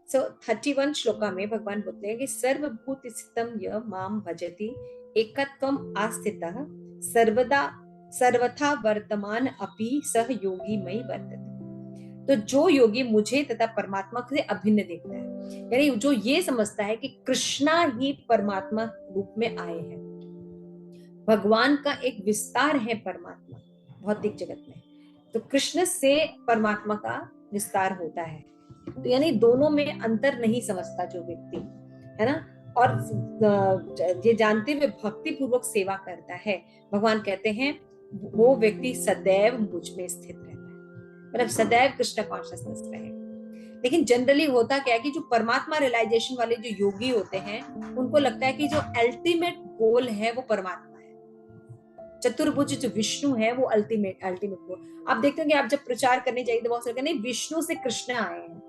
31 श्लोका में भगवान बोलते हैं कि सर्वभूत स्थितम यह माम भजति एकत्वम आस्थितः सर्वथा वर्तमान अपि सह योगी मयि वर्तते। तो जो योगी मुझे तथा परमात्मा से अभिन्न देखता है, यानी जो ये समझता है कि कृष्णा ही परमात्मा रूप में आए हैं, भगवान का एक विस्तार है परमात्मा भौतिक जगत में, तो कृष्ण से परमात्मा का विस्तार होता है। तो यानी दोनों में अंतर नहीं समझता जो व्यक्ति, है ना, और ये जानते हुए भक्ति पूर्वक सेवा करता है, भगवान कहते हैं वो व्यक्ति सदैव मुझ में स्थित रहता है, मतलब सदैव कृष्ण कॉन्शियसनेस रहे। लेकिन जनरली होता क्या है कि जो परमात्मा रियलाइजेशन वाले जो योगी होते हैं, उनको लगता है कि जो अल्टीमेट गोल है वो परमात्मा है, चतुर्भुज जो विष्णु है वो अल्टीमेट गोल। आप देखते हो कि आप जब प्रचार करने जाइए तो बहुत सारे नहीं, विष्णु से कृष्ण आए हैं।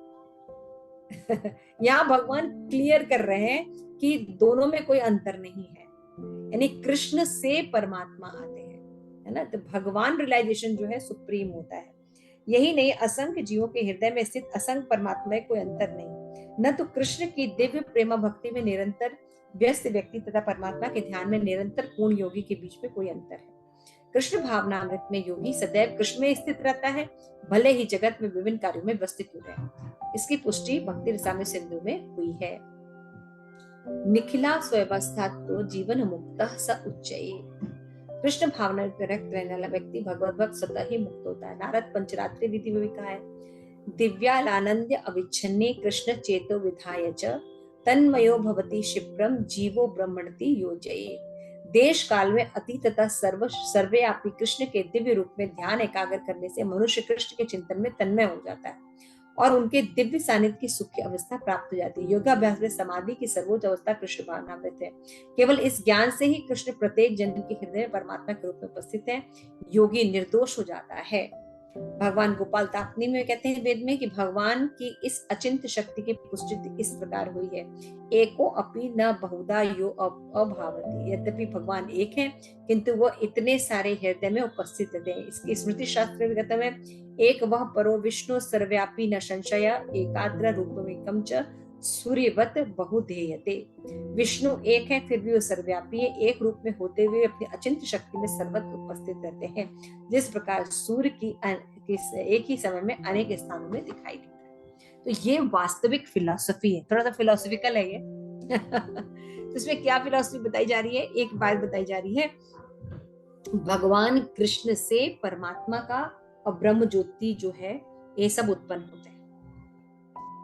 यहाँ भगवान क्लियर कर रहे हैं कि दोनों में कोई अंतर नहीं है, यानी कृष्ण से परमात्मा आते हैं, है ना। तो भगवान रियलाइजेशन जो है सुप्रीम होता है। यही नहीं, असंख्य जीवों के हृदय में स्थित असंख्य परमात्मा में कोई अंतर नहीं। न तो कृष्ण की दिव्य प्रेम भक्ति में निरंतर व्यस्त व्यक्ति तथा परमात्मा के ध्यान में निरंतर पूर्ण योगी के बीच में कोई अंतर है। कृष्ण भावनामृत में योगी सदैव कृष्ण में स्थित रहता है, भले ही जगत में विभिन्न कार्यों में व्यस्त क्यों रहे। इसकी पुष्टि भक्ति रसामृत सिंधु में हुई है। निखिला स्वस्था तो जीवन मुक्त स उच्चये। कृष्ण भावना में रक्त रहने वाला व्यक्ति भगवत भक्त स्वतः ही मुक्त होता है। नारद पंचरात्रि विधि में भी कहा है, दिव्यालानंद्य अविच्छन्ने कृष्ण चेतो विधाय च तन्मयो भवति क्षिप्रम जीवो ब्रह्मणति योजये। देश काल में अतीत तथा सर्वव्यापी कृष्ण के दिव्य रूप में ध्यान एकाग्र करने से मनुष्य कृष्ण के चिंतन में तन्मय हो जाता है और उनके दिव्य सानिध्य की सुखी अवस्था प्राप्त हो जाती है। योगाभ्यास में समाधि की सर्वोच्च अवस्था कृष्ण भावनामृत है। केवल इस ज्ञान से ही कृष्ण प्रत्येक जन के हृदय में परमात्मा के रूप में उपस्थित है। योगी निर्दोष हो जाता है। भगवान गोपाल तापनी में कहते हैं वेद में कि भगवान की इस अचिंत्य शक्ति की पुष्टि इस प्रकार हुई है, एको अपि न बहुधा यो अभावति। यद्यपि भगवान एक है किंतु वो इतने सारे हृदय में उपस्थित रहते हैं। इसकी स्मृति शास्त्र में कहते हैं, एक वह परो विष्णु सर्वव्यापी न संशय एकाग्र रूपमेकं च सूर्यवत बहुधेयते। विष्णु एक है फिर भी वो सर्वव्यापी है, एक रूप में होते हुए अपनी अचिंत्य शक्ति में सर्वत्र उपस्थित रहते हैं, जिस प्रकार सूर्य की एक ही समय में अनेक स्थानों में दिखाई देता है। तो ये वास्तविक फिलॉसफी है, थोड़ा सा फिलोसफिकल है ये। तो इसमें क्या फिलॉसफी बताई जा रही है? एक बात बताई जा रही है, भगवान कृष्ण से परमात्मा का और ब्रह्म ज्योति जो है ये सब उत्पन्न होते हैं।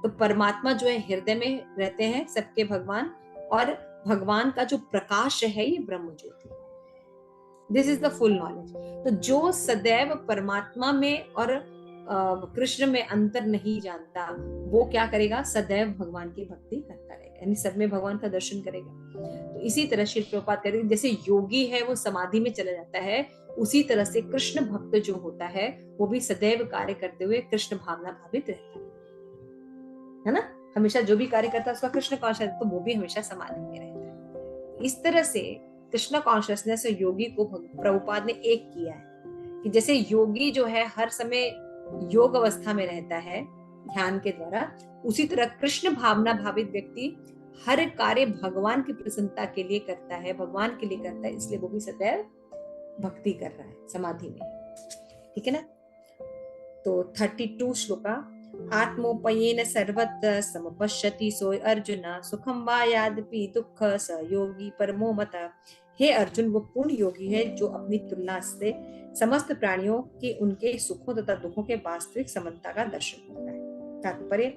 तो परमात्मा जो है हृदय में रहते हैं सबके भगवान, और भगवान का जो प्रकाश है ये ब्रह्म ज्योति। This is the full knowledge. तो जो सदैव परमात्मा में और कृष्ण में अंतर नहीं जानता, वो क्या करेगा? सदैव भगवान की भक्ति करता रहेगा, यानी सब में भगवान का दर्शन करेगा। तो इसी तरह श्री प्रभुपाद कहते हैं जैसे योगी है वो समाधि में चला जाता है, उसी तरह से कृष्ण भक्त जो होता है वो भी सदैव कार्य करते हुए कृष्ण भावना भावित रहता है ना। हमेशा जो भी कार्य करता है उसका कृष्ण कॉन्शियस, तो वो भी हमेशा समाधि में रहता है। इस तरह से कृष्णा कॉन्शियसनेस और योगी को प्रभुपाद ने एक किया है कि जैसे योगी जो है हर समय योग अवस्था में रहता है ध्यान के द्वारा, उसी तरह कृष्ण भावना भावित व्यक्ति हर कार्य भगवान की प्रसन्नता के लिए करता है, भगवान के लिए करता है, इसलिए वो भी सदैव भक्ति कर रहा है, समाधि में। ठीक है ना। तो 32 श्लोका। आत्मोपयेन सर्वत्र समपश्यति सोय अर्जुन, सुखम वा यादपि दुख स योगी परमो मतः। हे अर्जुन, वो पूर्ण योगी है जो अपनी तुलना से समस्त प्राणियों की उनके सुखों तथा दुखों के वास्तविक समता का दर्शन करता है। तात्पर्य,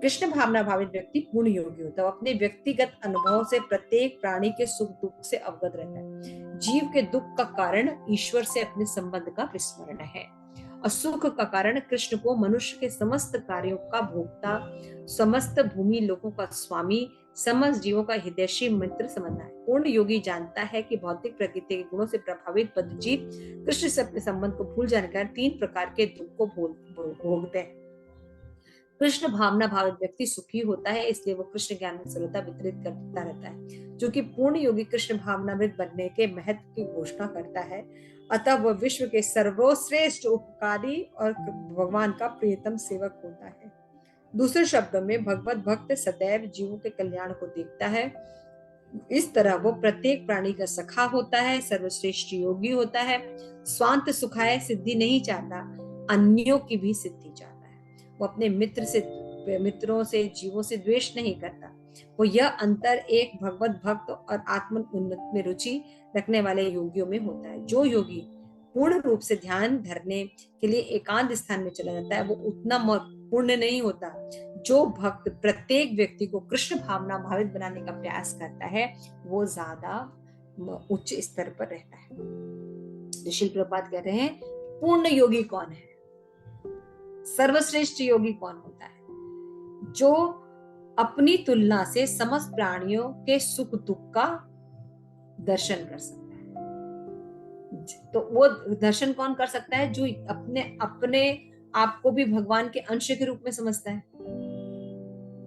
कृष्ण भावना भावित व्यक्ति पूर्ण योगी होता है। वो अपने व्यक्तिगत अनुभवों से प्रत्येक प्राणी के सुख दुख से अवगत रहता है। जीव के दुख का कारण ईश्वर से अपने संबंध का विस्मरण है और सुख का कारण कृष्ण को मनुष्य के समस्त कार्यों का भोक्ता, समस्त भूमि लोगों का स्वामी, समस्त जीवों का हितैषी मित्र समझना है। पूर्ण योगी जानता है कि भौतिक प्रकृति के गुणों से प्रभावित बद्ध जीव कृष्ण से अपने संबंध को भूल जाने के कारण 3 प्रकार के दुख को भोगते हैं। कृष्ण भावना भावित व्यक्ति सुखी होता है, इसलिए वो कृष्ण ज्ञान में सर्वदा वितरित करता रहता है। जो कि पूर्ण योगी कृष्ण भावनामृत बनने के महत्व की घोषणा करता है, अतः वह विश्व के सर्वश्रेष्ठ उपकारी और भगवान का प्रियतम सेवक होता है। दूसरे शब्दों में, भगवत भक्त सदैव जीवों के कल्याण को देखता है। इस तरह वो प्रत्येक प्राणी का सखा होता है, सर्वश्रेष्ठ योगी होता है, स्वांत सुखाय सिद्धि नहीं चाहता, अन्यों की भी सिद्धि चाहता है। वो अपने मित्रों से जीवों से द्वेष नहीं करता। वो यह अंतर एक भगवत भक्त और आत्म उन्नत में रुचि रखने वाले योगियों में होता है। जो योगी पूर्ण रूप से ध्यान धरने के लिए एकांत स्थान में चला जाता है, वो उतना पूर्ण नहीं होता। जो भक्त प्रत्येक व्यक्ति को कृष्ण भावना भावित बनाने का प्रयास करता है, वो ज्यादा उच्च स्तर पर रहता है। श्रील प्रभुपाद कह रहे हैं, पूर्ण योगी कौन है? सर्वश्रेष्ठ योगी कौन होता है? जो अपनी तुलना से समस्त प्राणियों के सुख दुख का दर्शन कर सकता है। तो वो दर्शन कौन कर सकता है? जो अपने आप को भी भगवान के अंश के रूप में समझता है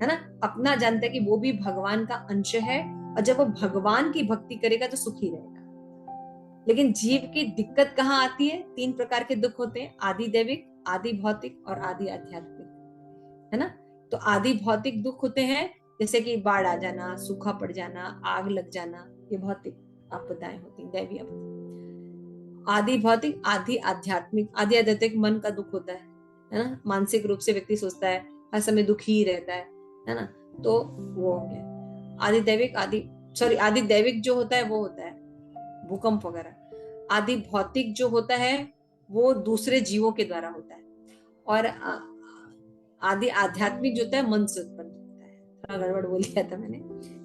ना, अपना जानता है कि वो भी भगवान का अंश है, और जब वो भगवान की भक्ति करेगा तो सुखी रहेगा। लेकिन जीव की दिक्कत कहाँ आती है? 3 प्रकार के दुख होते हैं, आदि दैविक, आदि भौतिक और आदि आध्यात्मिक, है ना। तो आदि भौतिक दुख होते हैं जैसे कि बाढ़ आ जाना, सूखा पड़ जाना, आग लग जाना, ये भौतिक आपदाएं होती हैं, दैवीय आपदा। आदि भौतिक, आदि आध्यात्मिक। आदि आध्यात्मिक मन का दुख होता है ना, मानसिक रूप से व्यक्ति सोचता है, हर समय दुखी ही रहता है ना, तो वो हो गया। आदि दैविक, आदि दैविक जो होता है वो होता है भूकंप वगैरह। आदि भौतिक जो होता है वो दूसरे जीवों के द्वारा होता है, और आदि आध्यात्मिक जो होता है मन से उत्पन्न होता है। थोड़ा गड़बड़ बोल दिया था मैंने।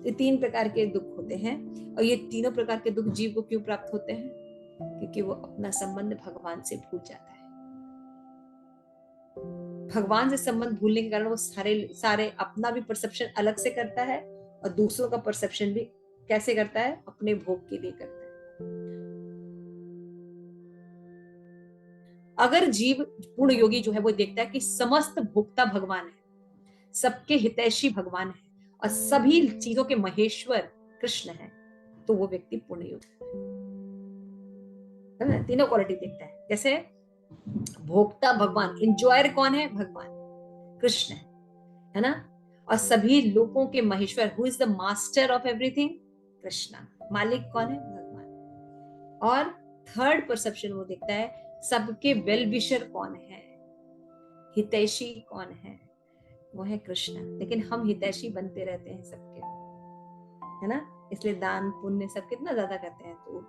ये 3 प्रकार के दुख होते हैं, और ये तीनों प्रकार के दुख जीव को क्यों प्राप्त होते हैं? क्योंकि वो अपना संबंध भगवान से भूल जाता है। भगवान से संबंध भूलने के कारण वो सारे अपना भी परसेप्शन अलग से करता है, और दूसरों का परसेप्शन भी कैसे करता है? अपने भोग के लिए करता है। अगर जीव पूर्ण योगी जो है वो देखता है कि समस्त भोक्ता भगवान है, सबके हितैषी भगवान है, और सभी चीजों के महेश्वर कृष्ण है, तो वो व्यक्ति पूर्ण योगी है। तीनों क्वालिटी देखता है। जैसे भोक्ता भगवान, इंजॉयर कौन है? भगवान कृष्ण है ना। और सभी लोगों के Maheshwar, who is the master of everything? Krishna. मालिक कौन है? भगवान। और थर्ड परसेप्शन वो देखता है, सबके वेल विशर कौन है, हितैषी कौन है? वो है कृष्ण। लेकिन हम हितैषी बनते रहते हैं सबके, है ना, इसलिए दान पुण्य सब कितना ज्यादा करते हैं, तो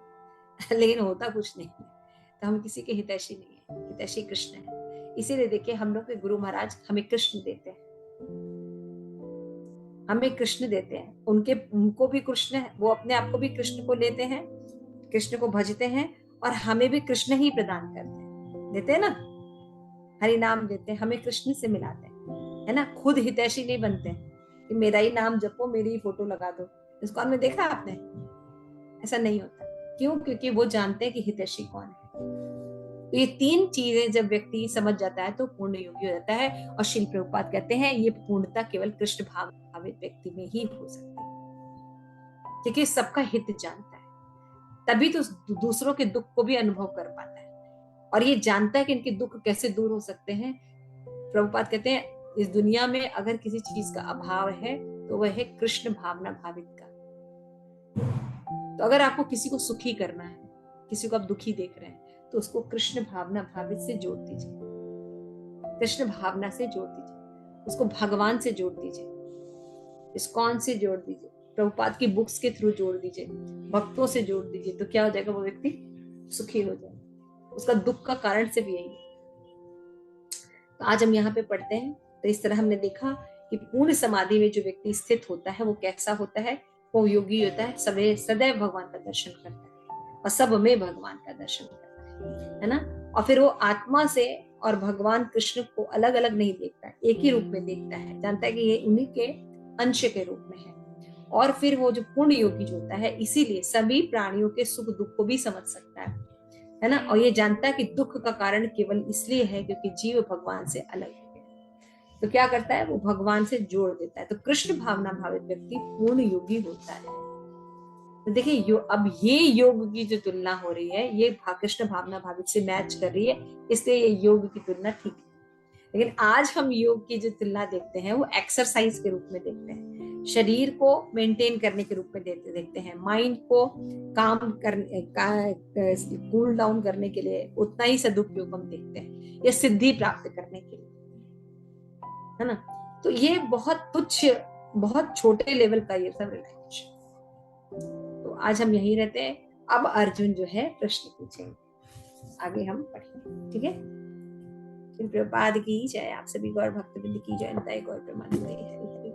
लेकिन होता कुछ नहीं है। तो हम किसी के हितैषी नहीं है, हितैषी कृष्ण है। इसीलिए देखिए, हम लोग के गुरु महाराज हमें कृष्ण देते हैं, हमें कृष्ण देते हैं। उनको भी कृष्ण है, वो अपने आप को भी कृष्ण को लेते हैं, कृष्ण को भजते हैं, और हमें भी कृष्ण ही प्रदान करते हैं, देते हैं ना, हरि नाम देते हैं, हमें कृष्ण से मिलाते हैं, है ना। खुद हितैषी नहीं बनते कि मेरा ही नाम जपो, मेरी ही फोटो लगा दो। इसको आपने देखा? आपने? ऐसा नहीं होता। क्यों? क्योंकि वो जानते हैं कि हितैषी कौन है। तो ये 3 चीजें जब व्यक्ति समझ जाता है तो पूर्ण योगी हो जाता है। और श्रील प्रभुपाद कहते हैं ये पूर्णता केवल कृष्ण भावित व्यक्ति में ही हो सकती है, क्योंकि सबका हित जानता है। तभी तो दूसरों के दुख को भी अनुभव कर पाता है और ये जानता है कि इनके दुख कैसे दूर हो सकते हैं। प्रभुपाद कहते हैं इस दुनिया में अगर किसी चीज का अभाव है तो वह है कृष्ण भावना भावित का। तो अगर आपको किसी को सुखी करना है, किसी को आप दुखी देख रहे हैं, तो उसको कृष्ण भावना भावित से जोड़ दीजिए, कृष्ण भावना से जोड़ दीजिए, उसको भगवान से जोड़ दीजिए, इस्कॉन से जोड़ दीजिए, प्रभुपाद की बुक्स के थ्रू जोड़ दीजिए, भक्तों से जोड़ दीजिए। तो क्या हो जाएगा, वो व्यक्ति सुखी हो जाएगा। उसका दुख का कारण सिर्फ यही है। तो आज हम यहाँ पे पढ़ते हैं, तो इस तरह हमने देखा कि पूर्ण समाधि में जो व्यक्ति स्थित होता है वो कैसा होता है, वो योगी होता है, सदैव भगवान का दर्शन करता है और सब में भगवान का दर्शन करता है ना। और फिर वो आत्मा से और भगवान कृष्ण को अलग अलग नहीं देखता, एक ही रूप में देखता है, जानता है कि ये उन्हीं के अंश के रूप में है। और फिर वो जो पूर्ण योगी जो होता है, इसीलिए सभी प्राणियों के सुख दुख को भी समझ सकता है ना। और ये जानता है कि दुख का कारण केवल इसलिए है क्योंकि जीव भगवान से अलग है। तो क्या करता है, वो भगवान से जोड़ देता है। तो कृष्ण भावना भावित व्यक्ति पूर्ण योगी होता है। तो देखिए अब ये योग की जो तुलना हो रही है, ये कृष्ण भावना भावित से मैच कर रही है, इसलिए ये योग की तुलना ठीक है। लेकिन आज हम योग की जो तुलना देखते हैं वो एक्सरसाइज के रूप में देखते हैं, शरीर को मेंटेन करने के रूप में देखते हैं, माइंड को काम करने कूल डाउन करने के लिए उतना ही सदुपयोग हम देखते हैं, या सिद्धि प्राप्त करने के लिए, है ना। तो ये बहुत तुच्छ, बहुत छोटे लेवल का ये सब रिलैक्सेशन। तो आज हम यहीं रहते हैं। अब अर्जुन जो है प्रश्न पूछेंगे, आगे हम पढ़ेंगे, ठीक है। प्रभुपाद की जय, आप सभी गौर भक्तवृंद की जय, गौर प्रेमानंद।